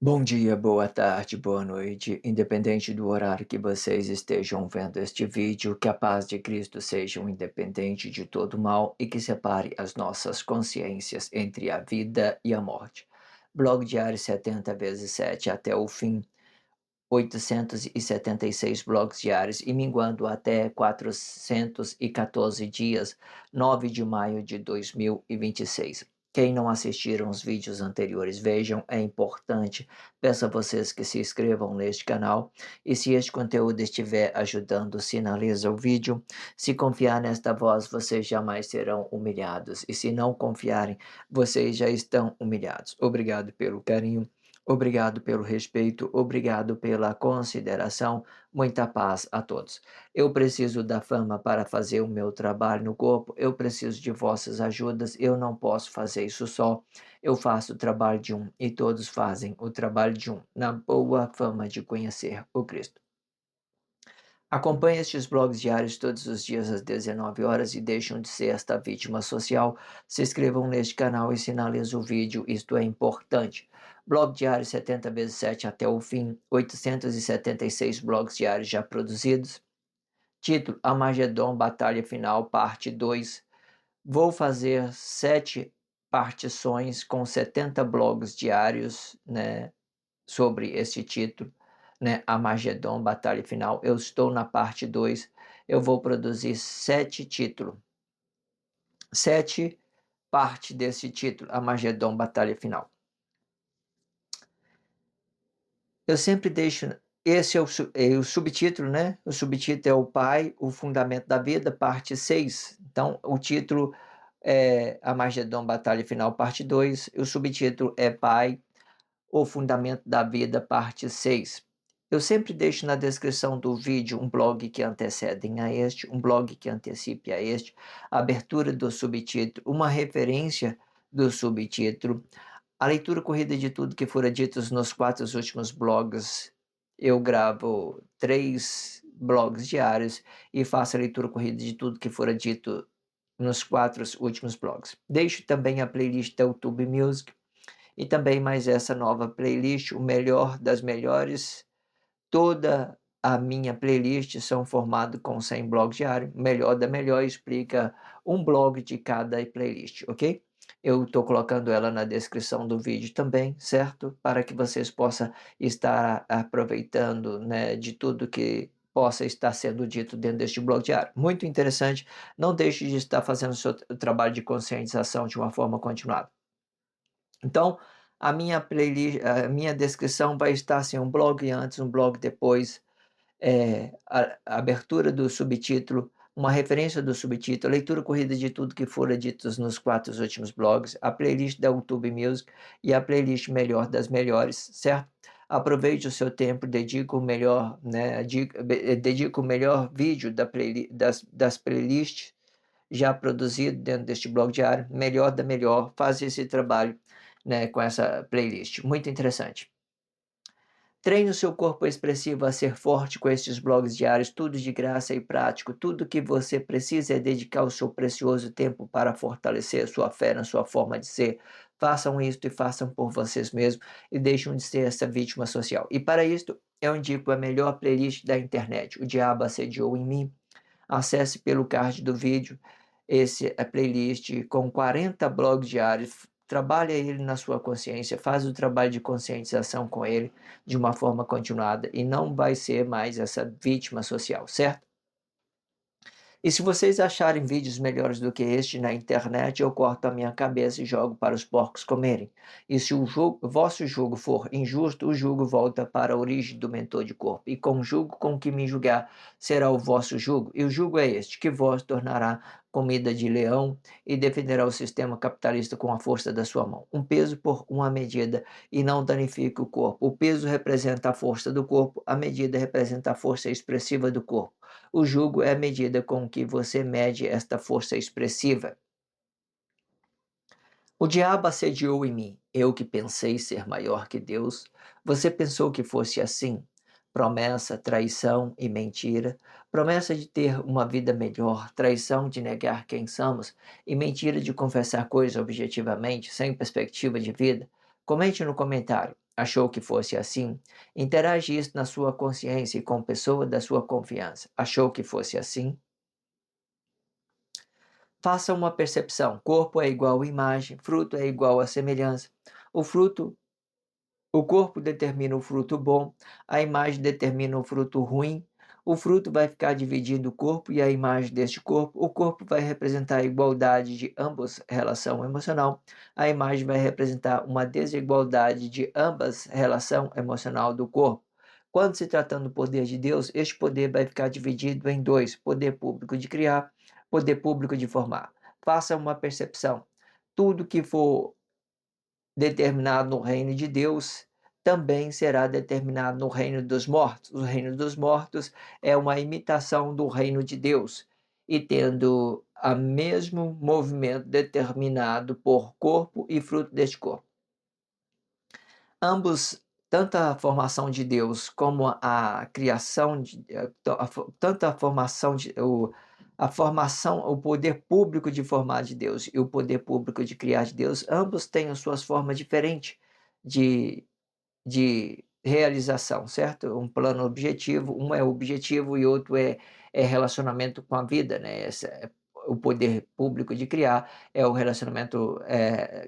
Bom dia, boa tarde, boa noite, independente do horário que vocês estejam vendo este vídeo, que a paz de Cristo seja independente de todo mal e que separe as nossas consciências entre a vida e a morte. Blog diário 70 vezes 7 até o fim, 876 blogs diários e minguando até 414 dias, 9 de maio de 2026. Quem não assistiram os vídeos anteriores, vejam, é importante. Peço a vocês que se inscrevam neste canal e se este conteúdo estiver ajudando, sinaliza o vídeo. Se confiar nesta voz, vocês jamais serão humilhados e se não confiarem, vocês já estão humilhados. Obrigado pelo carinho. Obrigado pelo respeito, obrigado pela consideração, muita paz a todos. Eu preciso da fama para fazer o meu trabalho no corpo, eu preciso de vossas ajudas, eu não posso fazer isso só. Eu faço o trabalho de um e todos fazem o trabalho de um, na boa fama de conhecer o Cristo. Acompanhe estes blogs diários todos os dias às 19 horas e deixem de ser esta vítima social. Se inscrevam neste canal e sinalizem o vídeo, isto é importante. Blog diário 70 vezes 7 até o fim, 876 blogs diários já produzidos. Título: Armagedon Batalha Final, parte 2. Vou fazer 7 partições com 70 blogs diários, né, sobre esse título, né, Armagedon, Batalha Final. Eu estou na parte 2. Eu vou produzir 7 títulos, 7 partes desse título, Armagedon, Batalha Final. Eu sempre deixo, esse é o subtítulo, né? O subtítulo é o Pai, o Fundamento da Vida, parte 6. Então, o título é Armagedon, Batalha Final, parte 2. O subtítulo é Pai, o Fundamento da Vida, parte 6. Eu sempre deixo na descrição do vídeo um blog que antecedem a este, um blog que antecipe a este, a abertura do subtítulo, uma referência do subtítulo, a leitura corrida de tudo que fora dito nos 4 últimos blogs. Eu gravo 3 blogs diários e faço a leitura corrida de tudo que fora dito nos 4 últimos blogs. Deixo também a playlist da YouTube Music, e também mais essa nova playlist, o melhor das melhores. Toda a minha playlist são formado com 100 blogs diários. Melhor da melhor explica um blog de cada playlist, ok? Eu estou colocando ela na descrição do vídeo também, certo? Para que vocês possam estar aproveitando, né, de tudo que possa estar sendo dito dentro deste blog diário. Muito interessante. Não deixe de estar fazendo o seu trabalho de conscientização de uma forma continuada. Então, a minha playlist, a minha descrição vai estar assim, um blog antes, um blog depois, a abertura do subtítulo, uma referência do subtítulo, a leitura corrida de tudo que fora dito nos 4 últimos blogs, a playlist da YouTube Music e a playlist melhor das melhores, certo? Aproveite o seu tempo, dedique o melhor, né, dedique o melhor vídeo das playlists já produzido dentro deste blog diário, melhor da melhor, faz esse trabalho, né, com essa playlist, muito interessante. Treine o seu corpo expressivo a ser forte com estes blogs diários, tudo de graça e prático. Tudo que você precisa é dedicar o seu precioso tempo para fortalecer a sua fé na sua forma de ser. Façam isto e façam por vocês mesmos e deixem de ser essa vítima social. E para isto, eu indico a melhor playlist da internet, O Diabo Assediou em Mim. Acesse pelo card do vídeo esse a playlist com 40 blogs diários. Trabalha ele na sua consciência, faz o trabalho de conscientização com ele de uma forma continuada e não vai ser mais essa vítima social, certo? E se vocês acharem vídeos melhores do que este na internet, eu corto a minha cabeça e jogo para os porcos comerem. E se o vosso jugo for injusto, o jugo volta para a origem do mentor de corpo. E com o jugo com que me julgar será o vosso jugo. E o jugo é este, que vos tornará comida de leão e defenderá o sistema capitalista com a força da sua mão. Um peso por uma medida e não danifique o corpo. O peso representa a força do corpo, a medida representa a força expressiva do corpo. O jugo é a medida com que você mede esta força expressiva. O diabo assediou em mim, eu que pensei ser maior que Deus. Você pensou que fosse assim? Promessa, traição e mentira. Promessa de ter uma vida melhor, traição de negar quem somos e mentira de confessar coisas objetivamente, sem perspectiva de vida. Comente no comentário. Achou que fosse assim? Interage isso na sua consciência e com pessoa da sua confiança. Achou que fosse assim? Faça uma percepção. Corpo é igual a imagem, fruto é igual a semelhança. O fruto, o corpo determina o fruto bom, a imagem determina o fruto ruim. O fruto vai ficar dividindo o corpo e a imagem deste corpo. O corpo vai representar a igualdade de ambas relação emocional. A imagem vai representar uma desigualdade de ambas relação emocional do corpo. Quando se tratando do poder de Deus, este poder vai ficar dividido em dois: poder público de criar, poder público de formar. Faça uma percepção. Tudo que for determinado no reino de Deus também será determinado no reino dos mortos. O reino dos mortos é uma imitação do reino de Deus e tendo o mesmo movimento determinado por corpo e fruto deste corpo. Ambos, tanto a formação de Deus como a criação, tanto a formação a formação, o poder público de formar de Deus e o poder público de criar de Deus, ambos têm as suas formas diferentes de, de realização, certo? Um plano objetivo, um é objetivo e outro é relacionamento com a vida, né? O poder público de criar é o relacionamento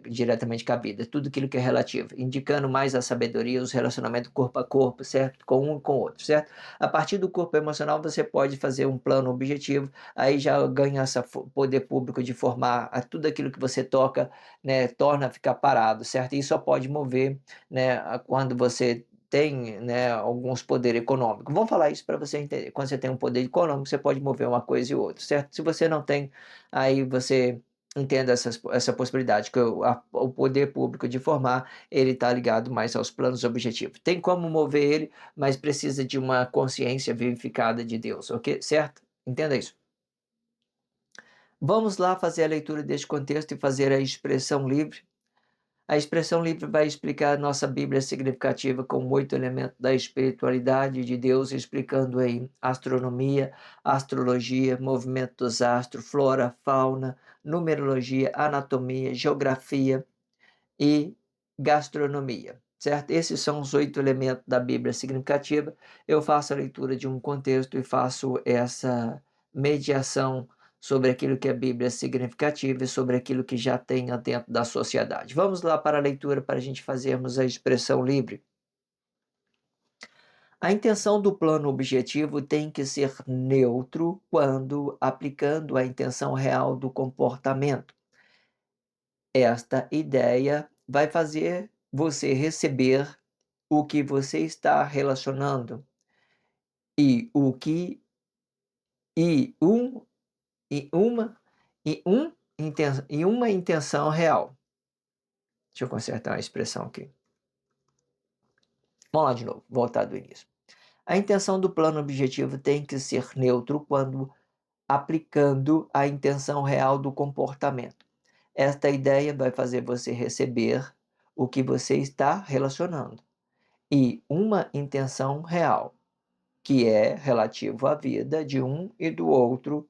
diretamente com a vida, tudo aquilo que é relativo, indicando mais a sabedoria, os relacionamentos corpo a corpo, certo? Com um e com o outro, certo? A partir do corpo emocional, você pode fazer um plano objetivo, aí já ganha esse poder público de formar a tudo aquilo que você toca, né? Torna a ficar parado, certo? E só pode mover, né? Quando você tem, né, alguns poderes econômicos. Vamos falar isso para você entender. Quando você tem um poder econômico, você pode mover uma coisa e outra, certo? Se você não tem, aí você entenda essa possibilidade, que o poder público de formar, ele está ligado mais aos planos objetivos. Tem como mover ele, mas precisa de uma consciência vivificada de Deus, ok? Certo? Entenda isso. Vamos lá fazer a leitura deste contexto e fazer a expressão livre. A expressão livre vai explicar a nossa Bíblia significativa com 8 elementos da espiritualidade de Deus, explicando aí astronomia, astrologia, movimento dos astros, flora, fauna, numerologia, anatomia, geografia e gastronomia, certo? Esses são os 8 elementos da Bíblia significativa. Eu faço a leitura de um contexto e faço essa mediação sobre aquilo que a Bíblia é significativa e sobre aquilo que já tem dentro da sociedade. Vamos lá para a leitura para a gente fazermos a expressão livre. A intenção do plano objetivo tem que ser neutro quando aplicando a intenção real do comportamento. Esta ideia vai fazer você receber o que você está relacionando e o que e um e uma e um e uma intenção real. Deixa eu consertar a expressão aqui. Vamos lá de novo, voltar do início. A intenção do plano objetivo tem que ser neutro quando aplicando a intenção real do comportamento. Esta ideia vai fazer você receber o que você está relacionando e uma intenção real, que é relativo à vida de um e do outro,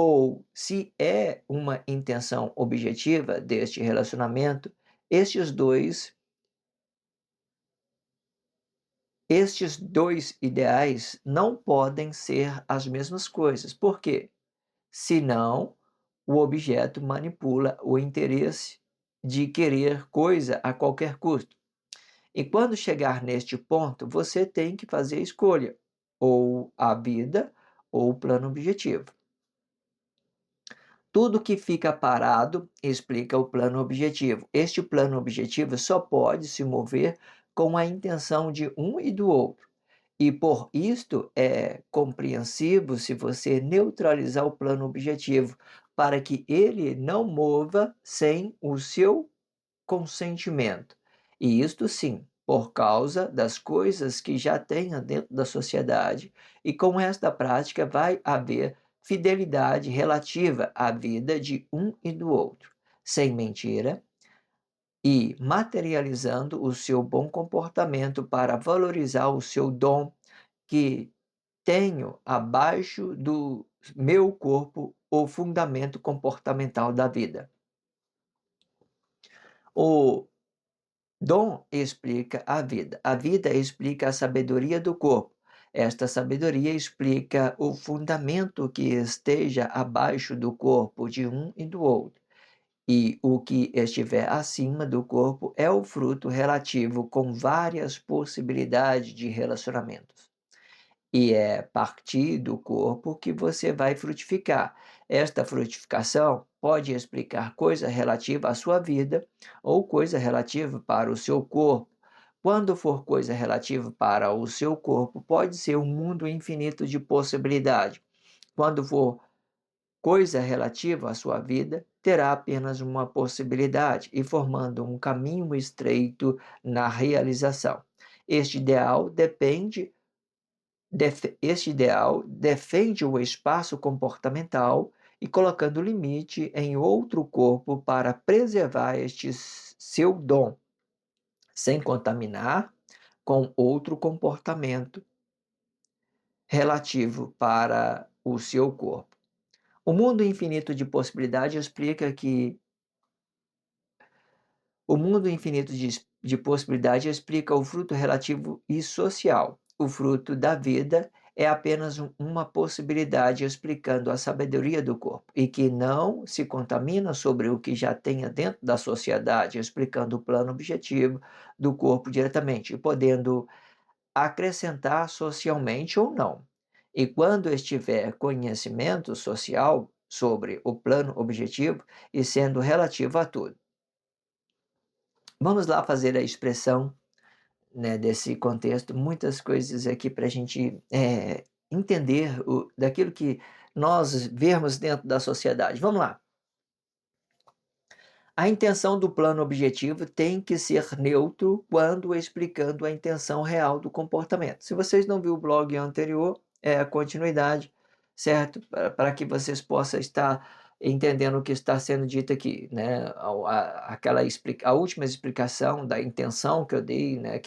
ou se é uma intenção objetiva deste relacionamento, estes dois ideais não podem ser as mesmas coisas. Por quê? Senão, o objeto manipula o interesse de querer coisa a qualquer custo. E quando chegar neste ponto, você tem que fazer escolha, ou a vida ou o plano objetivo. Tudo que fica parado explica o plano objetivo. Este plano objetivo só pode se mover com a intenção de um e do outro. E por isto é compreensivo se você neutralizar o plano objetivo, para que ele não mova sem o seu consentimento. E isto sim, por causa das coisas que já tenha dentro da sociedade. E com esta prática vai haver fidelidade relativa à vida de um e do outro, sem mentira e materializando o seu bom comportamento para valorizar o seu dom que tenho abaixo do meu corpo o fundamento comportamental da vida. O Dom explica a vida explica a sabedoria do corpo. Esta sabedoria explica o fundamento que esteja abaixo do corpo de um e do outro. E o que estiver acima do corpo é o fruto relativo com várias possibilidades de relacionamentos. E é a partir do corpo que você vai frutificar. Esta frutificação pode explicar coisa relativa à sua vida ou coisa relativa para o seu corpo. Quando for coisa relativa para o seu corpo, pode ser um mundo infinito de possibilidade. Quando for coisa relativa à sua vida, terá apenas uma possibilidade e formando um caminho estreito na realização. Este ideal depende Este ideal defende o espaço comportamental e colocando limite em outro corpo para preservar este seu dom, sem contaminar com outro comportamento relativo para o seu corpo. O mundo infinito de possibilidades explica que O mundo infinito de possibilidade explica o fruto relativo e social. O fruto da vida é apenas uma possibilidade explicando a sabedoria do corpo e que não se contamina sobre o que já tenha dentro da sociedade, explicando o plano objetivo do corpo diretamente e podendo acrescentar socialmente ou não. E quando estiver conhecimento social sobre o plano objetivo e sendo relativo a tudo. Vamos lá fazer a expressão, né, desse contexto, muitas coisas aqui para a gente entender daquilo que nós vemos dentro da sociedade. Vamos lá. A intenção do plano objetivo tem que ser neutro quando explicando a intenção real do comportamento. Se vocês não viram o blog anterior, é a continuidade, certo? Para que vocês possam estar entendendo o que está sendo dito aqui, né? A última explicação da intenção que eu dei, né?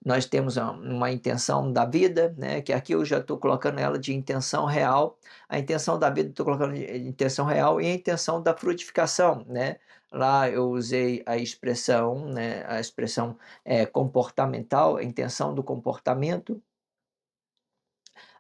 Nós temos uma intenção da vida, né? Que aqui eu já estou colocando ela de intenção real. A intenção da vida estou colocando de intenção real e a intenção da frutificação, né? Lá eu usei a expressão, né, comportamental, a intenção do comportamento.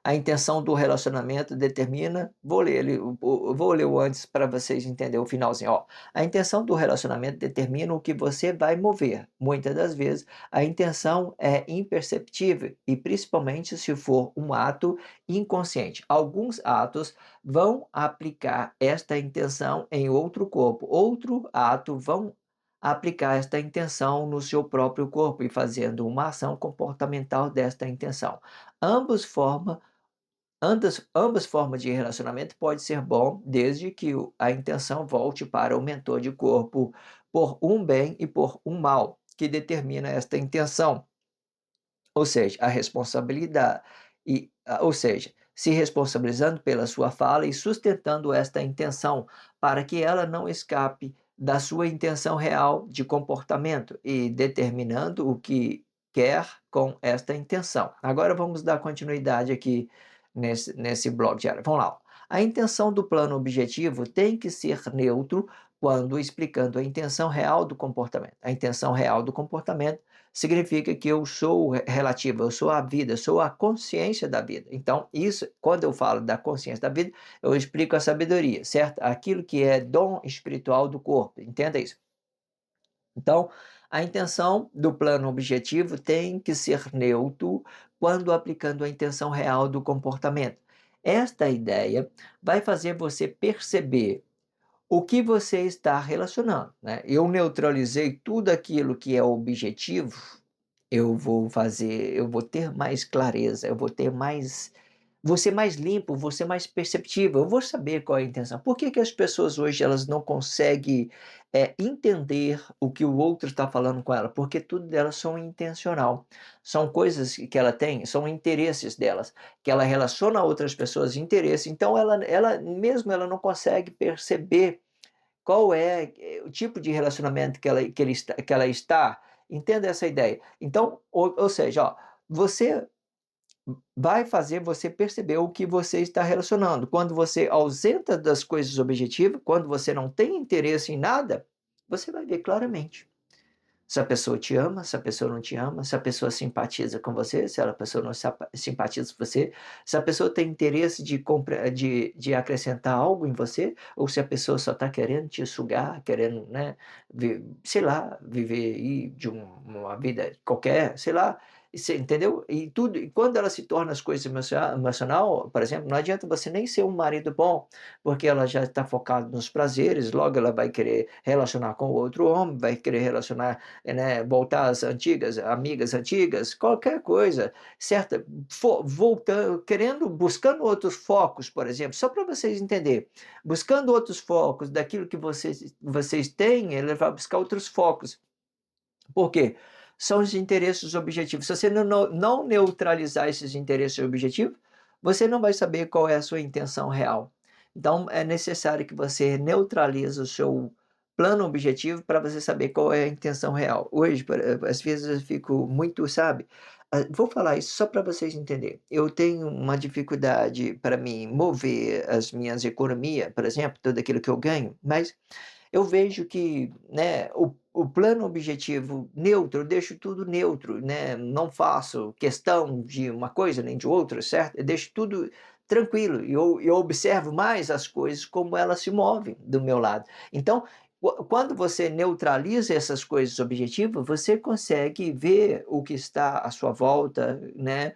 A intenção do relacionamento determina, vou ler o antes para vocês entenderem o finalzinho. Ó, a intenção do relacionamento determina o que você vai mover. Muitas das vezes, a intenção é imperceptível e principalmente se for um ato inconsciente. Alguns atos vão aplicar esta intenção em outro corpo. Outro ato vão aplicar esta intenção no seu próprio corpo e fazendo uma ação comportamental desta intenção. Ambos formam Ambas formas de relacionamento pode ser bom, desde que a intenção volte para o mentor de corpo por um bem e por um mal, que determina esta intenção. Ou seja, a responsabilidade, ou seja, se responsabilizando pela sua fala e sustentando esta intenção para que ela não escape da sua intenção real de comportamento e determinando o que quer com esta intenção. Agora vamos dar continuidade aqui nesse blog diário. Vamos lá. A intenção do plano objetivo tem que ser neutro quando explicando a intenção real do comportamento. A intenção real do comportamento significa que eu sou relativo, eu sou a vida, eu sou a consciência da vida. Então, isso, quando eu falo da consciência da vida, eu explico a sabedoria, certo? Aquilo que é dom espiritual do corpo, entenda isso. Então, a intenção do plano objetivo tem que ser neutro quando aplicando a intenção real do comportamento. Esta ideia vai fazer você perceber o que você está relacionando, né? Eu neutralizei tudo aquilo que é objetivo, eu vou ter mais clareza, vou ser mais limpo, vou ser mais perceptível, eu vou saber qual é a intenção. Por que que as pessoas hoje elas não conseguem entender o que o outro está falando com ela? Porque tudo delas são intencional, são coisas que ela tem, são interesses delas, que ela relaciona a outras pessoas de interesse, então ela não consegue perceber qual é o tipo de relacionamento que ela está, entenda essa ideia. Então, ou seja, ó, você vai fazer você perceber o que você está relacionando. Quando você ausenta das coisas objetivas, quando você não tem interesse em nada, você vai ver claramente. Se a pessoa te ama, se a pessoa não te ama, se a pessoa simpatiza com você, se a pessoa não simpatiza com você, se a pessoa tem interesse de acrescentar algo em você, ou se a pessoa só está querendo te sugar, querendo, né, sei lá, viver aí de uma vida qualquer, sei lá, e você entendeu? E tudo, e quando ela se torna as coisas emocional, por exemplo, não adianta você nem ser um marido bom, porque ela já está focada nos prazeres, logo ela vai querer relacionar com outro homem, vai querer relacionar, né, voltar às antigas, amigas antigas, qualquer coisa, certo? Voltando, querendo, buscando outros focos, por exemplo, só para vocês entenderem, buscando outros focos daquilo que vocês têm, ele vai buscar outros focos. Por quê? São os interesses objetivos. Se você não neutralizar esses interesses objetivos, você não vai saber qual é a sua intenção real. Então, é necessário que você neutralize o seu plano objetivo para você saber qual é a intenção real. Hoje, às vezes eu fico muito, sabe? Vou falar isso só para vocês entenderem. Eu tenho uma dificuldade para me mover as minhas economias, por exemplo, tudo aquilo que eu ganho, mas eu vejo que, né, o plano objetivo neutro, eu deixo tudo neutro, né, não faço questão de uma coisa nem de outra, certo? Eu deixo tudo tranquilo e eu observo mais as coisas como elas se movem do meu lado. Então, quando você neutraliza essas coisas objetivas, você consegue ver o que está à sua volta, né?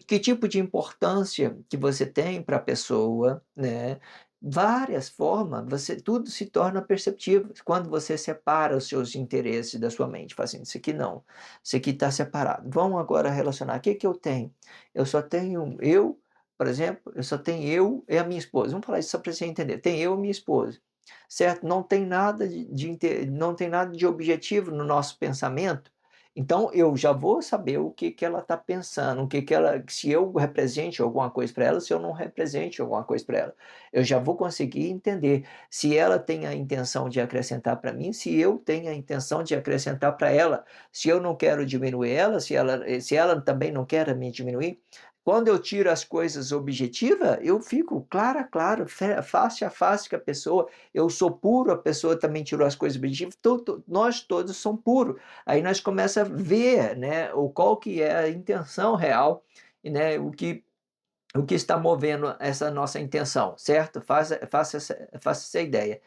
Que tipo de importância que você tem para a pessoa, né? Várias formas, você tudo se torna perceptível quando você separa os seus interesses da sua mente, fala assim: "Isso aqui não, isso aqui está separado". Vamos agora relacionar, o que que eu tenho? Eu só tenho eu, por exemplo, eu só tenho eu e a minha esposa, vamos falar isso só para você entender, tem eu e minha esposa, certo? Não tem nada não tem nada de objetivo no nosso pensamento, então eu já vou saber o que que ela está pensando, o que que ela, se eu represente alguma coisa para ela, se eu não represente alguma coisa para ela. Eu já vou conseguir entender se ela tem a intenção de acrescentar para mim, se eu tenho a intenção de acrescentar para ela, se eu não quero diminuir ela, se ela também não quer me diminuir. Quando eu tiro as coisas objetivas, eu fico claro a claro, face a face com a pessoa, eu sou puro, a pessoa também tirou as coisas objetivas, nós todos somos puros. Aí nós começamos a ver, né, qual que é a intenção real, e, né, o que está movendo essa nossa intenção, certo? Faça essa ideia,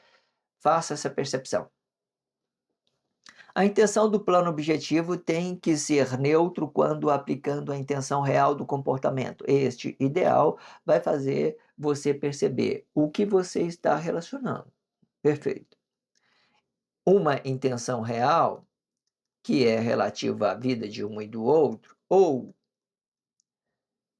faça essa percepção. A intenção do plano objetivo tem que ser neutro quando aplicando a intenção real do comportamento. Este ideal vai fazer você perceber o que você está relacionando. Perfeito. Uma intenção real, que é relativa à vida de um e do outro, ou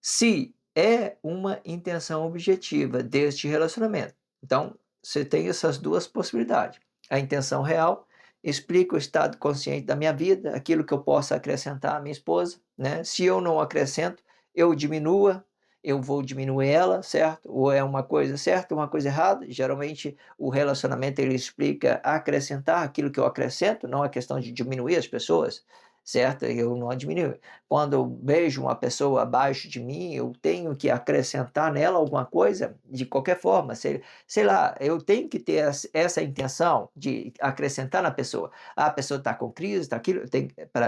se é uma intenção objetiva deste relacionamento. Então, você tem essas duas possibilidades. A intenção real explica o estado consciente da minha vida, aquilo que eu posso acrescentar à minha esposa, né? Se eu não acrescento, eu diminua, eu vou diminuir ela, certo? Ou é uma coisa certa, uma coisa errada. Geralmente, o relacionamento ele explica acrescentar aquilo que eu acrescento, não a questão de diminuir as pessoas, certo? Eu não diminuo. Quando eu vejo uma pessoa abaixo de mim, eu tenho que acrescentar nela alguma coisa, de qualquer forma, sei lá, eu tenho que ter essa intenção de acrescentar na pessoa. Ah, a pessoa está com crise, está aquilo,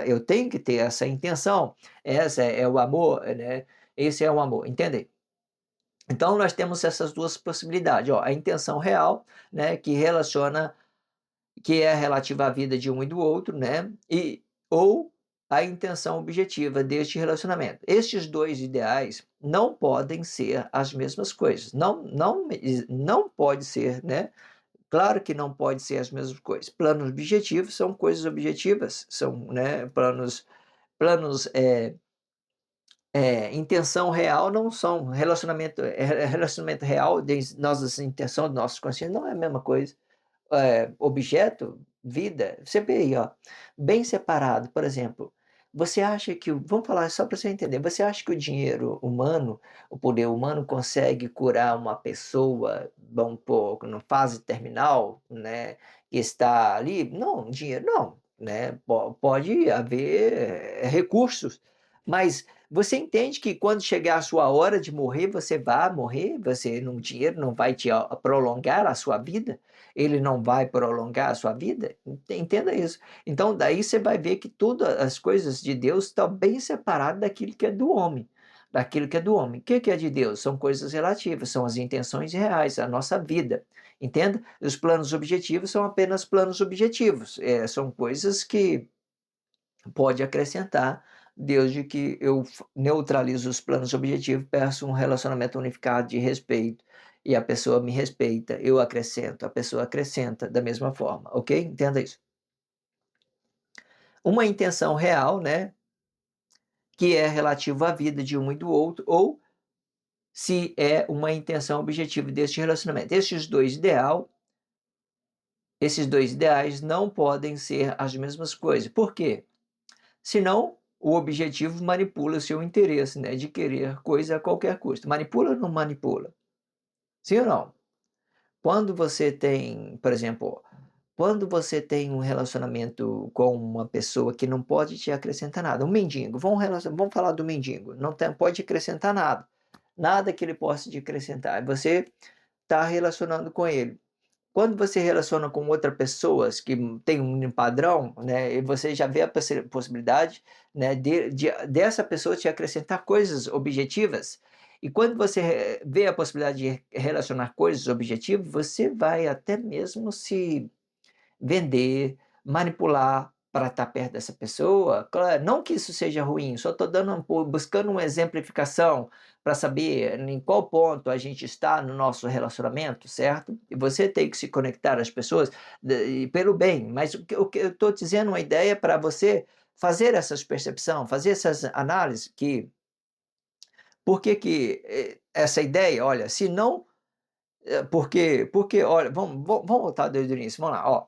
eu tenho que ter essa intenção. Essa é o amor, né? Esse é o amor, entende? Então, nós temos essas duas possibilidades, ó, a intenção real, né, que é relativa à vida de um e do outro, né? Ou a intenção objetiva deste relacionamento. Estes dois ideais não podem ser as mesmas coisas. Não pode ser, né? Claro que não pode ser as mesmas coisas. Planos objetivos são coisas objetivas, são, né, planos intenção real não são relacionamento real, nossas intenções, nossos consciências não é a mesma coisa. Objeto, vida, você vê aí, ó, bem separado. Por exemplo, você acha que vamos falar só para você entender, você acha que o dinheiro humano, o poder humano consegue curar uma pessoa, vamos pôr, na fase terminal, né, que está ali? Não, dinheiro não, né, pode haver recursos, mas Você entende que quando chegar a sua hora de morrer, você vai morrer, dinheiro não vai te prolongar a sua vida, ele não vai prolongar a sua vida, entenda isso. Então daí você vai ver que todas as coisas de Deus estão bem separadas daquilo que é do homem, daquilo que é do homem. O que é de Deus? São coisas relativas, são as intenções reais, a nossa vida, entenda? Os planos objetivos são apenas planos objetivos, são coisas que pode acrescentar, desde que eu neutralizo os planos objetivos, peço um relacionamento unificado de respeito, e a pessoa me respeita, eu acrescento, a pessoa acrescenta da mesma forma, ok? Entenda isso. Uma intenção real, né, que é relativa à vida de um e do outro, ou se é uma intenção objetiva deste relacionamento. Esses dois ideais não podem ser as mesmas coisas. Por quê? Senão, o objetivo manipula o seu interesse, né, de querer coisa a qualquer custo. Manipula ou não manipula? Sim ou não? Quando você tem, por exemplo, quando você tem um relacionamento com uma pessoa que não pode te acrescentar nada, um mendigo, vamos falar do mendigo, não pode acrescentar nada, nada que ele possa te acrescentar. Você está relacionando com ele. Quando você relaciona com outras pessoas que tem um padrão, né, e você já vê a possibilidade, né, dessa pessoa te acrescentar coisas objetivas, e quando você vê a possibilidade de relacionar coisas objetivas, você vai até mesmo se vender, manipular para estar perto dessa pessoa. Claro, não que isso seja ruim, só estou buscando uma exemplificação para saber em qual ponto a gente está no nosso relacionamento, certo? E você tem que se conectar às pessoas pelo bem, mas o que eu estou dizendo uma ideia para você fazer essas percepções, fazer essas análises que por que que essa ideia, olha, se não, porque olha, vamos voltar desde o início, vamos lá, ó.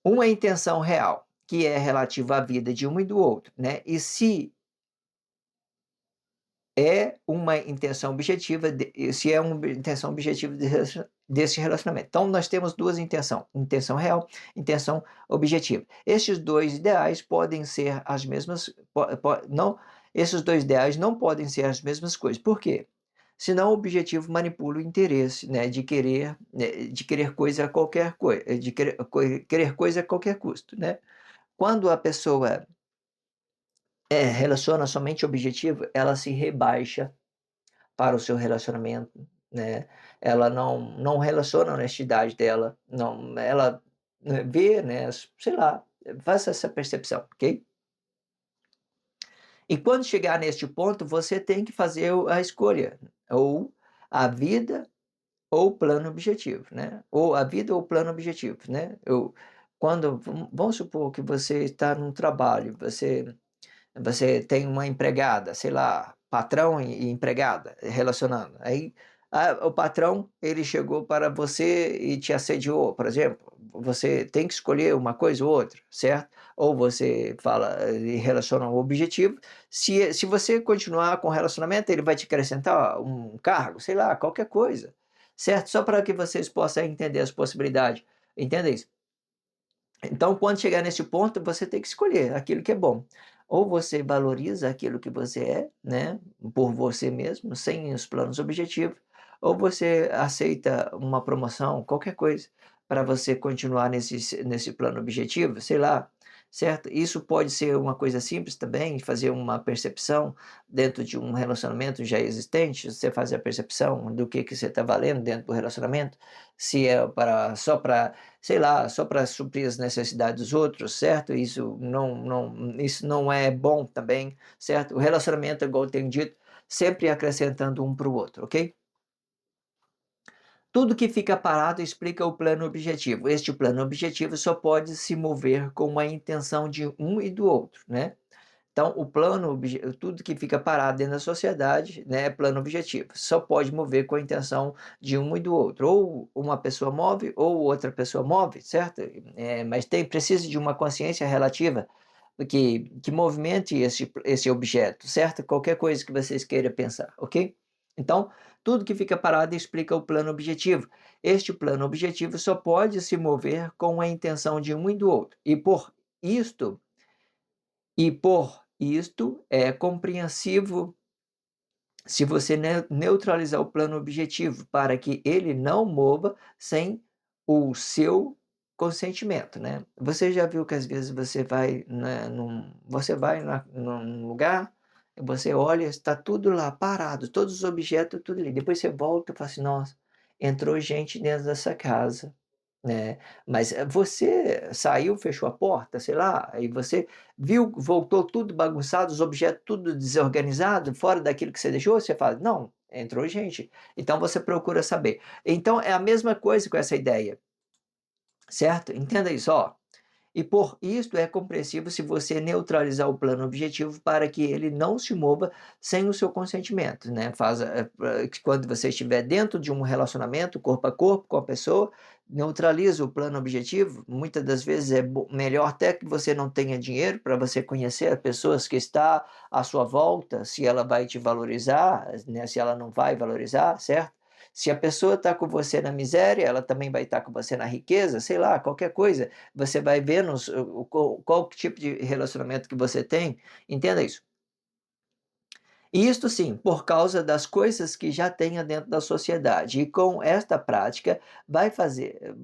Uma intenção real, que é relativa à vida de um e do outro, né? E se é uma intenção objetiva, se é uma intenção objetiva desse relacionamento. Então, nós temos duas intenções, intenção real, intenção objetiva. Estes dois ideais podem ser as mesmas, não, esses dois ideais não podem ser as mesmas coisas. Por quê? Senão o objetivo manipula o interesse, né, de querer coisa a qualquer coisa, de querer coisa a qualquer custo, né? Quando a pessoa relaciona somente objetivo, ela se rebaixa para o seu relacionamento, né? Ela não relaciona a honestidade dela, não, ela vê, né, sei lá, faça essa percepção, ok? E quando chegar neste ponto, você tem que fazer a escolha, ou a vida ou plano objetivo, né? Ou a vida ou plano objetivo, né? Vamos supor que você está num trabalho, você tem uma empregada, sei lá, patrão e empregada relacionando. Aí o patrão ele chegou para você e te assediou, por exemplo. Você tem que escolher uma coisa ou outra, certo? Ou você fala e relaciona um objetivo. Se você continuar com o relacionamento, ele vai te acrescentar um cargo, sei lá, qualquer coisa, certo? Só para que vocês possam entender as possibilidades. Entenda isso. Então, quando chegar nesse ponto, você tem que escolher aquilo que é bom. Ou você valoriza aquilo que você é, né, por você mesmo, sem os planos objetivos, ou você aceita uma promoção, qualquer coisa, para você continuar nesse plano objetivo, sei lá, certo? Isso pode ser uma coisa simples também, fazer uma percepção dentro de um relacionamento já existente, você faz a percepção do que você está valendo dentro do relacionamento, se é só para sei lá, só para suprir as necessidades dos outros, certo? Isso não é bom também, certo? O relacionamento, igual eu tenho dito, sempre acrescentando um para o outro, ok? Tudo que fica parado explica o plano objetivo. Este plano objetivo só pode se mover com a intenção de um e do outro, né? Então, tudo que fica parado dentro da sociedade, né, é plano objetivo. Só pode mover com a intenção de um e do outro. Ou uma pessoa move, ou outra pessoa move, certo? Mas precisa de uma consciência relativa que movimente esse objeto, certo? Qualquer coisa que vocês queiram pensar, ok? Então, tudo que fica parado explica o plano objetivo. Este plano objetivo só pode se mover com a intenção de um e do outro. Isto e por Isto é compreensivo se você neutralizar o plano objetivo, para que ele não mova sem o seu consentimento, né. Você já viu que às vezes você vai, né, você vai num lugar, você olha, está tudo lá parado, todos os objetos, tudo ali, depois você volta e fala assim: "Nossa, entrou gente dentro dessa casa". Né, mas, você saiu, fechou a porta, sei lá, aí você viu, voltou tudo bagunçado, os objetos tudo desorganizado, fora daquilo que você deixou, você fala: "Não, entrou gente". Então você procura saber. Então é a mesma coisa com essa ideia, certo? Entenda isso, ó. E por isto é compreensível se você neutralizar o plano objetivo para que ele não se mova sem o seu consentimento, né. Que quando você estiver dentro de um relacionamento corpo a corpo com a pessoa, neutraliza o plano objetivo. Muitas das vezes é melhor até que você não tenha dinheiro para você conhecer as pessoas que está à sua volta, se ela vai te valorizar, né, se ela não vai valorizar, certo? Se a pessoa está com você na miséria, ela também vai estar com você na riqueza, sei lá, qualquer coisa. Você vai vendo qual tipo de relacionamento que você tem, entenda isso. E isto sim, por causa das coisas que já tenha dentro da sociedade. E com esta prática vai fazer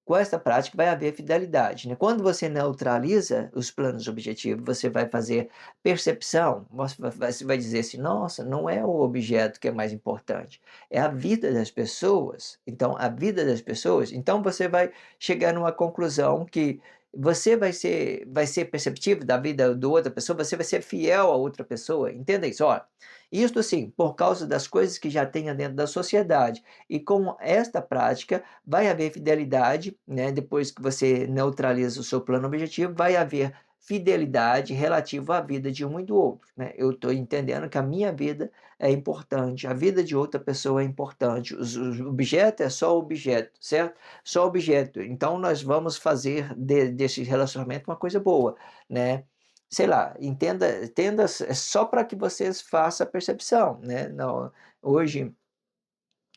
com esta prática vai haver fidelidade, né. Quando você neutraliza os planos objetivos, você vai fazer percepção, você vai dizer assim: "Nossa, não é o objeto que é mais importante, é a vida das pessoas". Então, a vida das pessoas, então você vai chegar numa conclusão que você vai ser perceptivo da vida do outra pessoa, você vai ser fiel a outra pessoa, entenda isso. Olha, isto assim, por causa das coisas que já tenha dentro da sociedade. E com esta prática vai haver fidelidade, né, depois que você neutraliza o seu plano objetivo, vai haver fidelidade relativa à vida de um e do outro, né. Eu estou entendendo que a minha vida é importante, a vida de outra pessoa é importante, os objeto é só objeto, certo? Só objeto, então nós vamos fazer desse relacionamento uma coisa boa, né. Sei lá, entenda é só para que vocês faça a percepção, né, não hoje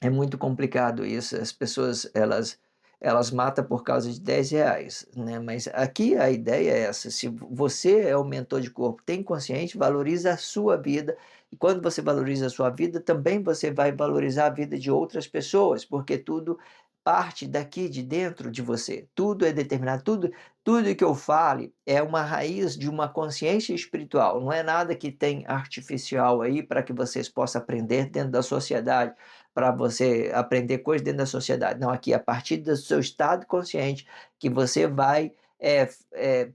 é muito complicado isso, as pessoas elas matam por causa de R$ 10, né, mas aqui a ideia é essa, se você é o mentor de corpo, tem consciente, valoriza a sua vida, e quando você valoriza a sua vida, também você vai valorizar a vida de outras pessoas, porque tudo parte daqui de dentro de você, tudo é determinado, tudo que eu fale é uma raiz de uma consciência espiritual, não é nada que tem artificial aí para que vocês possam aprender dentro da sociedade, para você aprender coisas dentro da sociedade. Não, aqui é a partir do seu estado consciente que você vai,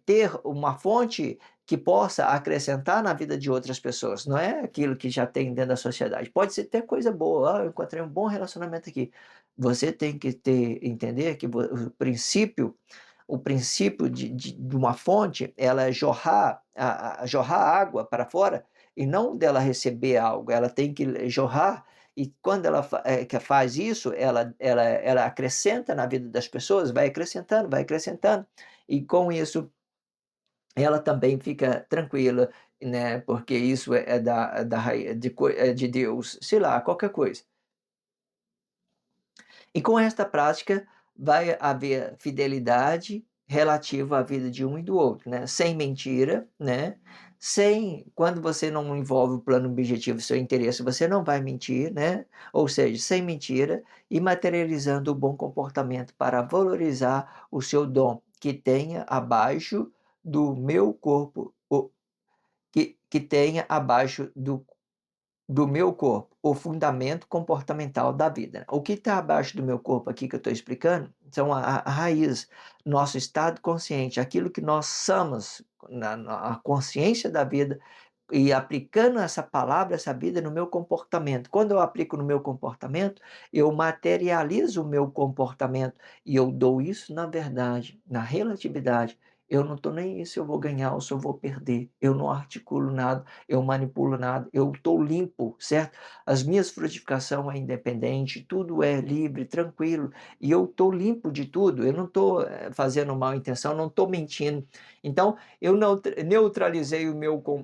ter uma fonte que possa acrescentar na vida de outras pessoas, não é aquilo que já tem dentro da sociedade. Pode ser até coisa boa: "Ah, eu encontrei um bom relacionamento aqui". Você tem que entender que o princípio de uma fonte, ela é jorrar água para fora, e não dela receber algo, ela tem que jorrar, e quando que faz isso, ela acrescenta na vida das pessoas, vai acrescentando, e com isso ela também fica tranquila, né, porque isso é da rai de Deus, sei lá, qualquer coisa. E com esta prática vai haver fidelidade relativa à vida de um e do outro, né, sem mentira, né, sem quando você não envolve o plano objetivo, seu interesse, você não vai mentir, né, ou seja, sem mentira e materializando o bom comportamento para valorizar o seu dom, que tenha abaixo do meu corpo, que tenha abaixo do meu corpo, o fundamento comportamental da vida. O que está abaixo do meu corpo aqui que eu estou explicando, são a raiz, nosso estado consciente, aquilo que nós somos, na consciência da vida, e aplicando essa palavra, essa vida no meu comportamento. Quando eu aplico no meu comportamento, eu materializo o meu comportamento e eu dou isso na verdade, na relatividade. Eu não estou nem aí se eu vou ganhar ou se eu vou perder. Eu não articulo nada, eu manipulo nada, eu estou limpo, certo? As minhas frutificação é independente, tudo é livre, tranquilo, e eu estou limpo de tudo. Eu não estou fazendo mal intenção, não estou mentindo. Então, eu neutralizei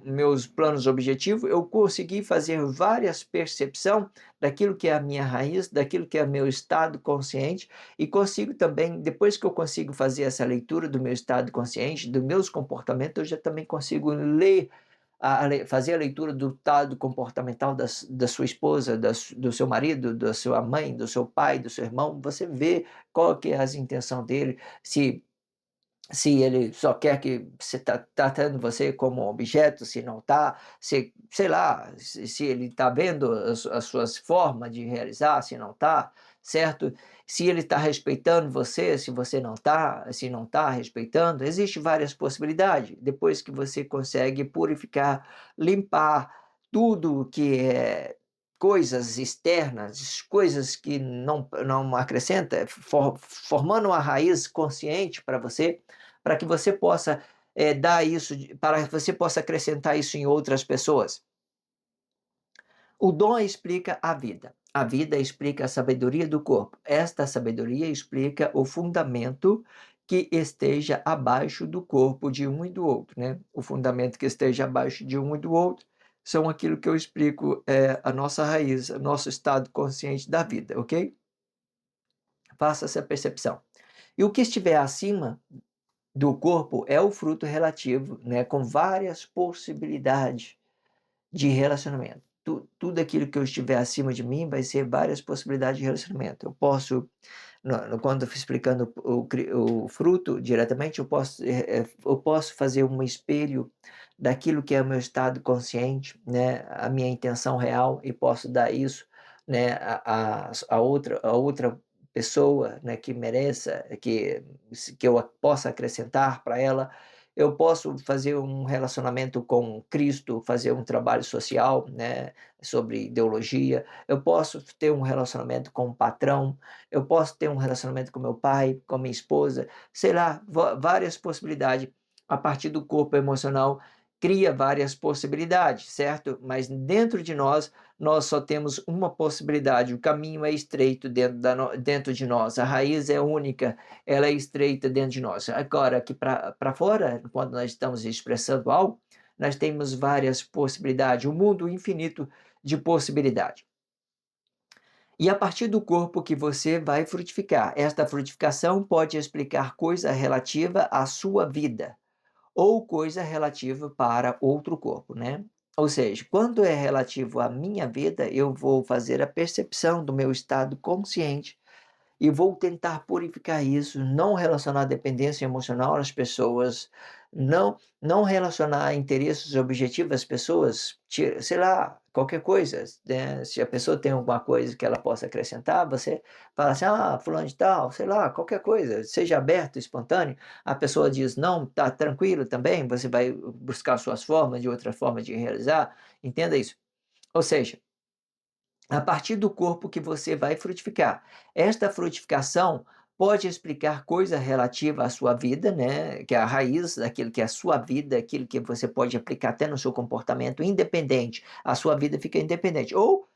meus planos objetivos, eu consegui fazer várias percepção daquilo que é a minha raiz, daquilo que é meu estado consciente, e consigo também, depois que eu consigo fazer essa leitura do meu estado consciente, dos meus comportamentos, eu já também consigo ler fazer a leitura do estado comportamental da sua esposa, do seu marido, da sua mãe, do seu pai, do seu irmão, você vê qual que é as intenção dele, se ele só quer que você tá tratando você como objeto, se não tá, se sei lá, se ele está vendo as suas formas de realizar, se não tá, certo? Se ele está respeitando você, se você não tá, se não está respeitando, existe várias possibilidades. Depois que você consegue purificar, limpar tudo que é coisas externas, coisas que não acrescenta, formando uma raiz consciente para você, para que você possa dar isso, para que você possa acrescentar isso em outras pessoas. O dom explica a vida. A vida explica a sabedoria do corpo. Esta sabedoria explica o fundamento que esteja abaixo do corpo de um e do outro, né? O fundamento que esteja abaixo de um e do outro são aquilo que eu explico, a nossa raiz, o nosso estado consciente da vida, ok? Faça essa percepção. E o que estiver acima do corpo é o fruto relativo, né, com várias possibilidades de relacionamento. Tudo aquilo que eu estiver acima de mim vai ser várias possibilidades de relacionamento. Eu posso, quando eu fui explicando o fruto diretamente, eu posso fazer um espelho daquilo que é o meu estado consciente, né, a minha intenção real, e posso dar isso, né, a outra pessoa, né, que mereça, que eu possa acrescentar para ela. Eu posso fazer um relacionamento com Cristo, fazer um trabalho social, né, sobre ideologia. Eu posso ter um relacionamento com o patrão. Eu posso ter um relacionamento com meu pai, com minha esposa. Sei lá, várias possibilidades. A partir do corpo emocional cria várias possibilidades, certo? Mas dentro de nós só temos uma possibilidade. O caminho é estreito dentro de nós. A raiz é única, ela é estreita dentro de nós. Agora, aqui para fora, quando nós estamos expressando algo, nós temos várias possibilidades, um mundo infinito de possibilidades. E a partir do corpo que você vai frutificar. Esta frutificação pode explicar coisa relativa à sua vida ou coisa relativa para outro corpo, né? Ou seja, quando é relativo à minha vida, eu vou fazer a percepção do meu estado consciente e vou tentar purificar isso, não relacionar dependência emocional às pessoas, não relacionar interesses objetivos às pessoas, sei lá, qualquer coisa, né? Se a pessoa tem alguma coisa que ela possa acrescentar, você fala assim, fulano de tal, sei lá, qualquer coisa, seja aberto, espontâneo. A pessoa diz, não, tá tranquilo também, você vai buscar suas formas, de outra forma de realizar, entenda isso. Ou seja, a partir do corpo que você vai frutificar. Esta frutificação pode explicar coisa relativa à sua vida, né? Que é a raiz daquilo que é a sua vida, aquilo que você pode aplicar até no seu comportamento independente. A sua vida fica independente. Ou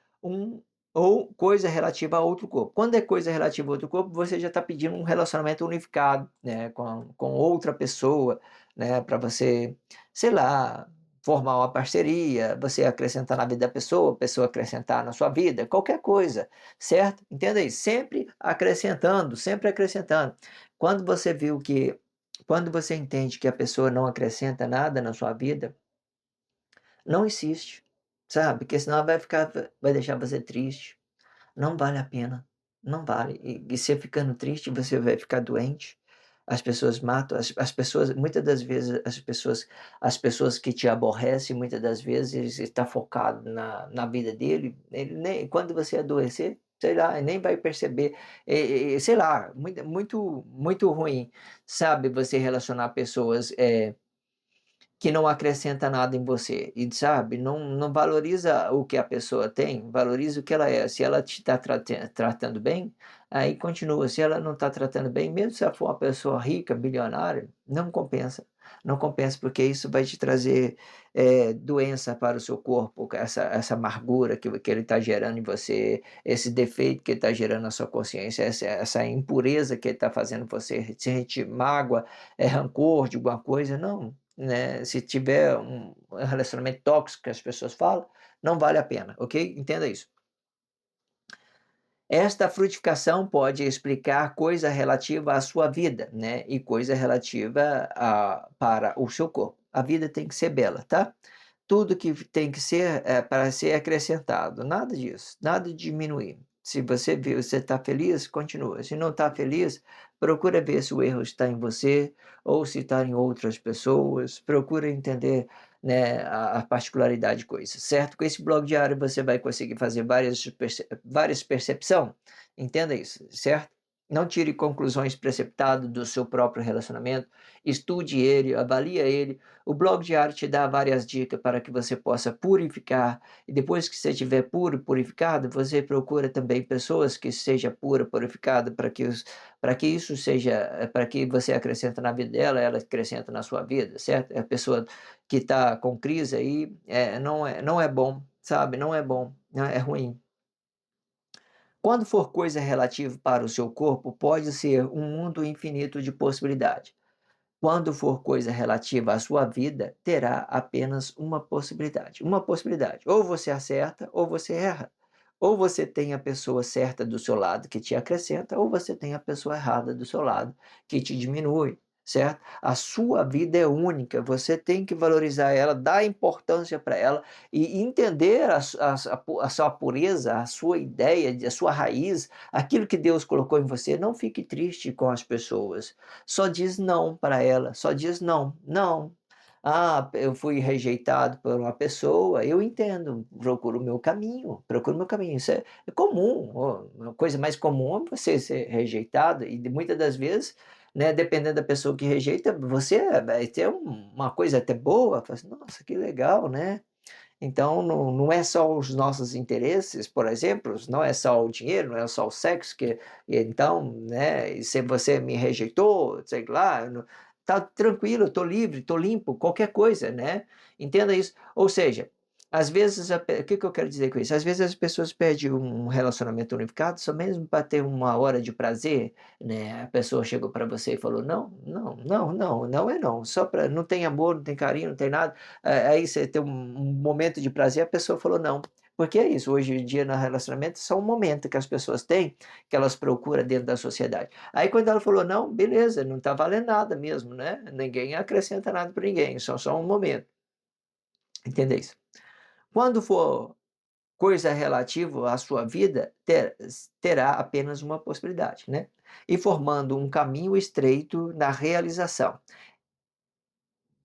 coisa relativa a outro corpo. Quando é coisa relativa a outro corpo, você já está pedindo um relacionamento unificado, né? Com outra pessoa, né? Para você, sei lá, formar uma parceria, você acrescentar na vida da pessoa, a pessoa acrescentar na sua vida, qualquer coisa, certo? Entenda aí, sempre acrescentando, sempre acrescentando. Quando você viu que, quando você entende que a pessoa não acrescenta nada na sua vida, não insiste, sabe? Porque senão ela vai deixar você triste. Não vale a pena, não vale. E você ficando triste, você vai ficar doente. As pessoas matam, as pessoas, muitas das vezes, as pessoas que te aborrecem, muitas das vezes, está focado na vida dele. Ele nem, quando você adoecer, sei lá, ele nem vai perceber. Sei lá, muito, muito, muito ruim, sabe? Você relacionar pessoas. Que não acrescenta nada em você, e sabe, não valoriza o que a pessoa tem, valoriza o que ela é. Se ela te está tratando bem, aí continua. Se ela não está tratando bem, mesmo se ela for uma pessoa rica, bilionária, não compensa. Não compensa, porque isso vai te trazer doença para o seu corpo, essa amargura que ele está gerando em você, esse defeito que ele está gerando na sua consciência, essa impureza que ele está fazendo você sentir mágoa, rancor de alguma coisa. Não, né? Se tiver um relacionamento tóxico que as pessoas falam, não vale a pena, ok? Entenda isso. Esta frutificação pode explicar coisa relativa à sua vida, né? E coisa relativa para o seu corpo. A vida tem que ser bela, tá? tudo que tem que ser é para ser acrescentado, nada disso, nada de diminuir. Se você vê, você está feliz, continua. Se não está feliz, procura ver se o erro está em você ou se está em outras pessoas. Procura entender, né, a particularidade de coisas, certo? Com esse blog diário você vai conseguir fazer várias percepção. Entenda isso, certo? Não tire conclusões precipitadas do seu próprio relacionamento. Estude ele, avalie ele. O blog diário te dá várias dicas para que você possa purificar, e depois que você estiver puro, purificado, você procura também pessoas que seja pura, purificada, para que isso seja, para que você acrescenta na vida dela, ela acrescenta na sua vida, certo? É a pessoa que está com crise aí, não é bom, sabe? Não é bom, né? É ruim. Quando for coisa relativa para o seu corpo, pode ser um mundo infinito de possibilidades. Quando for coisa relativa à sua vida, terá apenas uma possibilidade. Uma possibilidade. Ou você acerta ou você erra. Ou você tem a pessoa certa do seu lado que te acrescenta, ou você tem a pessoa errada do seu lado que te diminui, certo? A sua vida é única, você tem que valorizar ela, dar importância para ela e entender a sua pureza, a sua ideia, a sua raiz, aquilo que Deus colocou em você. Não fique triste com as pessoas. Só diz não para ela, só diz não, não. Ah, eu fui rejeitado por uma pessoa, eu entendo, procuro o meu caminho. Isso é comum, uma coisa mais comum é você ser rejeitado e muitas das vezes, né, dependendo da pessoa que rejeita, você vai ter uma coisa até boa, fala assim: "Nossa, que legal, né". Então não é só os nossos interesses, por exemplo, não é só o dinheiro, não é só o sexo que então, né, e se você me rejeitou, sei lá, tá tranquilo, estou livre, estou limpo, qualquer coisa, né. Entenda isso. Ou seja, às vezes o que que eu quero dizer com isso? Às vezes as pessoas perdem um relacionamento unificado só mesmo para ter uma hora de prazer, né, a pessoa chegou para você e falou: "Não, não, não, não, não é não", só para não tem amor, não tem carinho, não tem nada, aí você tem um momento de prazer, a pessoa falou não. Porque é isso, hoje em dia no relacionamento é só um momento que as pessoas têm, que elas procuram dentro da sociedade. Aí quando ela falou não, beleza, não está valendo nada mesmo, né, ninguém acrescenta nada para ninguém, só um momento, entendeu isso? Quando for coisa relativa à sua vida, terá apenas uma possibilidade, né, e formando um caminho estreito na realização.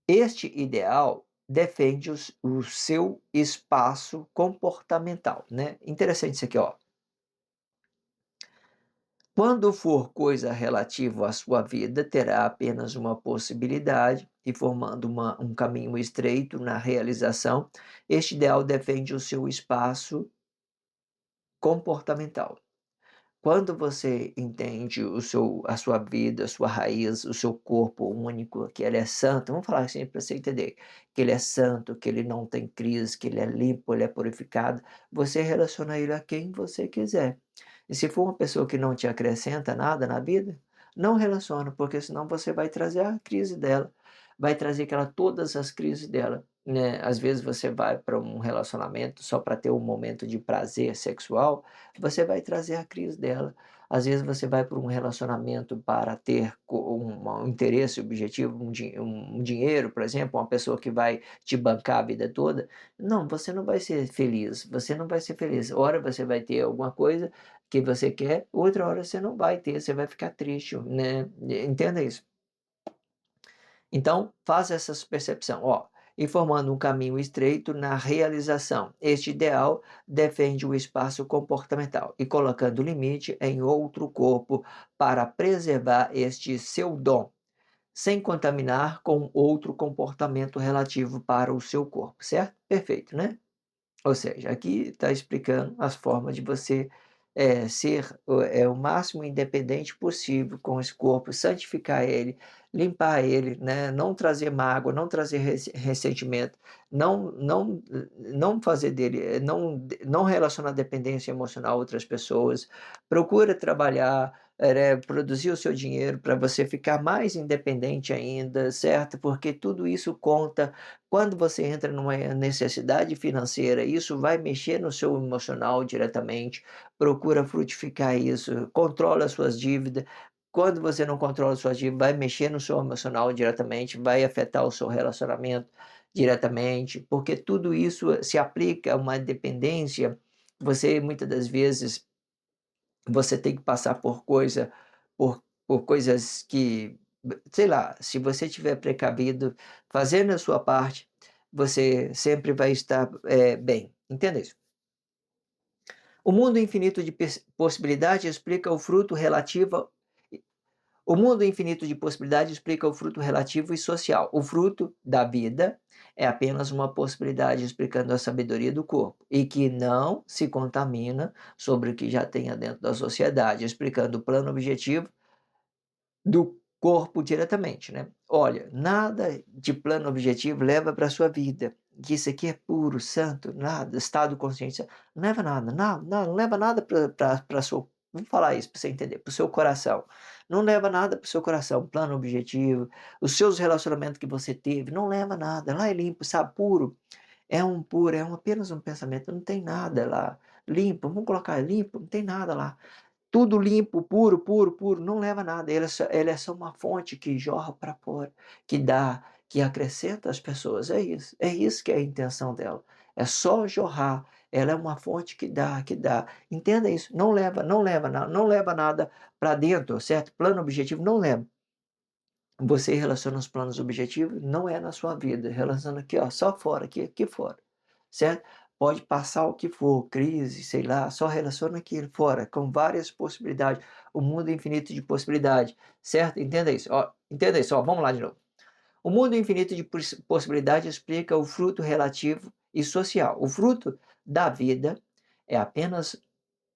Este ideal defende o seu espaço comportamental, né. Interessante isso aqui, ó. Quando for coisa relativa à sua vida, terá apenas uma possibilidade e formando um caminho estreito na realização, este ideal defende o seu espaço comportamental. Quando você entende a sua vida, a sua raiz, o seu corpo único, que ele é santo, vamos falar assim para você entender, que ele é santo, que ele não tem crise, que ele é limpo, ele é purificado, você relaciona ele a quem você quiser. E se for uma pessoa que não te acrescenta nada na vida, não relaciona, porque senão você vai trazer a crise dela, vai trazer todas as crises dela, né. Às vezes você vai para um relacionamento só para ter um momento de prazer sexual, você vai trazer a crise dela. Às vezes você vai para um relacionamento para ter um interesse objetivo, um dinheiro, por exemplo, uma pessoa que vai te bancar a vida toda. Não, você não vai ser feliz, você não vai ser feliz. Hora você vai ter alguma coisa que você quer, outra hora você não vai ter, você vai ficar triste, né. Entenda isso. Então, faça essa percepção, ó, e formando um caminho estreito na realização. Este ideal defende o espaço comportamental e colocando limite em outro corpo para preservar este seu dom, sem contaminar com outro comportamento relativo para o seu corpo, certo? Perfeito, né? Ou seja, aqui está explicando as formas de você, ser o máximo independente possível com esse corpo, santificar ele, limpar ele, né, não trazer mágoa, não trazer ressentimento, não fazer dele, não relacionar dependência emocional a outras pessoas. Procura trabalhar, produzir o seu dinheiro para você ficar mais independente ainda, certo? Porque tudo isso conta quando você entra numa necessidade financeira, isso vai mexer no seu emocional diretamente, procura frutificar isso, controla as suas dívidas. Quando você não controla suas dívidas, vai mexer no seu emocional diretamente, vai afetar o seu relacionamento. diretamente, porque tudo isso se aplica a uma dependência. Você, muitas das vezes, você tem que passar por coisas que, sei lá, se você tiver precavido, fazendo a sua parte, você sempre vai estar, bem, entenda isso. O mundo infinito de possibilidades explica o mundo infinito de possibilidades explica o fruto relativo e social. O fruto da vida é apenas uma possibilidade explicando a sabedoria do corpo e que não se contamina sobre o que já tenha dentro da sociedade, explicando o plano objetivo do corpo diretamente, né. Olha, nada de plano objetivo leva para a sua vida, que isso aqui é puro, santo, nada, estado consciente, não leva nada, não leva nada para sua, vamos falar isso para você entender, para o seu coração. Não leva nada para o seu coração, plano objetivo, os seus relacionamentos que você teve, não leva nada, lá é limpo, sabe, puro, é apenas um pensamento, não tem nada lá, limpo, vamos colocar limpo, não tem nada lá. Tudo limpo, puro, puro, puro, não leva nada, ele é só uma fonte que jorra para fora, que dá, que acrescenta às pessoas, é isso que é a intenção dela, é só jorrar, ela é uma fonte que dá, entenda isso, não leva nada para dentro, certo? Plano objetivo não leva. Você relaciona os planos objetivos, não é na sua vida, relaciona aqui, ó, só fora, aqui fora, certo? Pode passar o que for, crise, sei lá, só relaciona aqui fora, com várias possibilidades, o mundo infinito de possibilidades, certo? Entenda isso, ó, vamos lá de novo. O mundo infinito de possibilidades explica o fruto relativo e social. O fruto da vida é apenas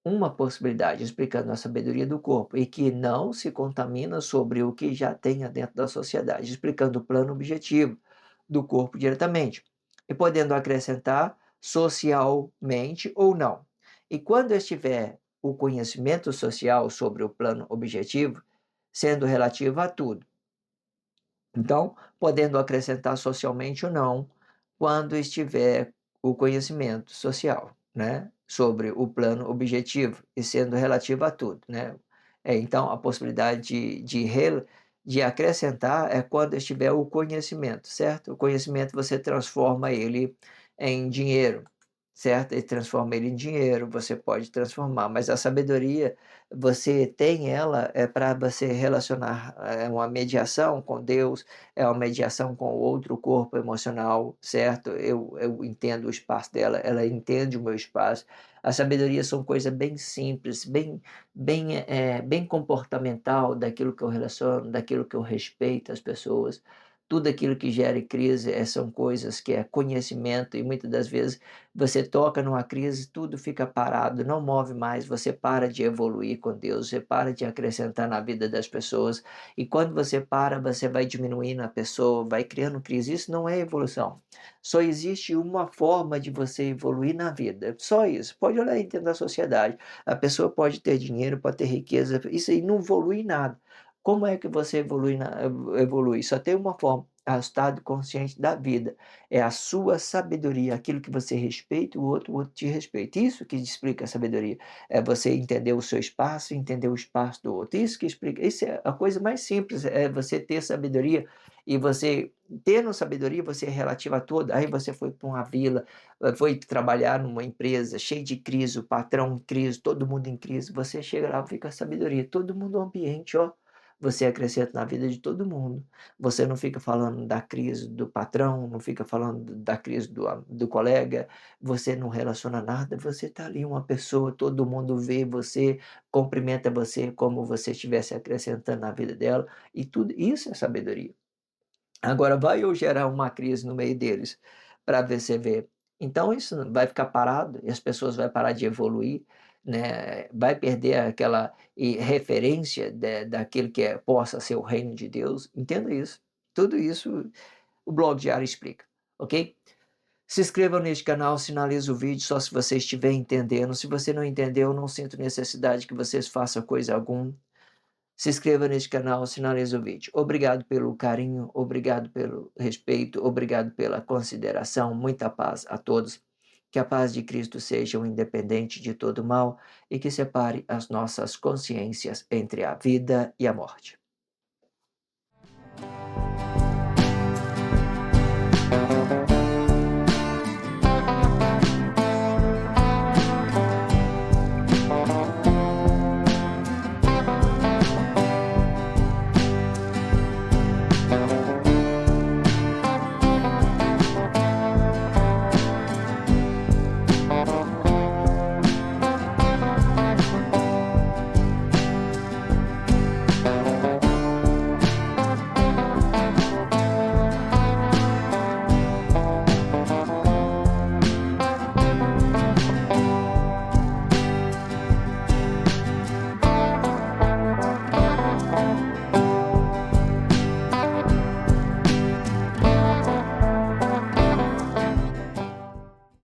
uma possibilidade, explicando a sabedoria do corpo, e que não se contamina sobre o que já tenha dentro da sociedade, explicando o plano objetivo do corpo diretamente, e podendo acrescentar socialmente ou não. E quando estiver o conhecimento social sobre o plano objetivo, sendo relativo a tudo, então, podendo acrescentar socialmente ou não, quando estiver o conhecimento social, né, sobre o plano objetivo e sendo relativo a tudo, né. Então a possibilidade de acrescentar é quando estiver o conhecimento, certo? O conhecimento você transforma ele em dinheiro, certo? E transforma ele em dinheiro, você pode transformar, mas a sabedoria você tem ela, é para você relacionar, é uma mediação com Deus, é uma mediação com o outro corpo emocional, certo? Eu entendo o espaço dela, ela entende o meu espaço. A sabedoria são coisa bem simples, bem comportamental daquilo que eu relaciono, daquilo que eu respeito as pessoas. Tudo aquilo que gera crise, são coisas que é conhecimento e muitas das vezes você toca numa crise, tudo fica parado, não move mais, você para de evoluir com Deus, você para de acrescentar na vida das pessoas, e quando você para, você vai diminuindo a pessoa, vai criando crise. Isso não é evolução. Só existe uma forma de você evoluir na vida. Só isso. Pode olhar aí dentro da sociedade. A pessoa pode ter dinheiro, pode ter riqueza, isso aí não evolui nada. Como é que você evolui? Só tem uma forma. É o estado consciente da vida. É a sua sabedoria, aquilo que você respeita o outro te respeita. Isso que explica a sabedoria. É você entender o seu espaço, entender o espaço do outro. Isso que explica. Isso é a coisa mais simples, é você ter sabedoria e você tendo sabedoria, você é relativa a tudo. Aí você foi para uma vila, foi trabalhar numa empresa cheia de crise, o patrão em crise, todo mundo em crise. Você chega lá, fica a sabedoria, todo mundo no ambiente, ó. Você acrescenta na vida de todo mundo. Você não fica falando da crise do patrão, não fica falando da crise do colega, você não relaciona nada, você está ali uma pessoa, todo mundo vê você, cumprimenta você como você estivesse acrescentando na vida dela, e tudo isso é sabedoria. Agora vai eu gerar uma crise no meio deles, para você ver. Então isso vai ficar parado e as pessoas vai parar de evoluir, né, vai perder aquela referência daquilo que possa ser o reino de Deus, entenda isso. Tudo isso o blog diário explica, ok? Se inscreva neste canal, sinalize o vídeo só se você estiver entendendo. Se você não entendeu, não sinto necessidade que vocês façam coisa alguma. Se inscreva neste canal, sinalize o vídeo. Obrigado pelo carinho, obrigado pelo respeito, obrigado pela consideração. Muita paz a todos. Que a paz de Cristo seja o independente de todo mal e que separe as nossas consciências entre a vida e a morte.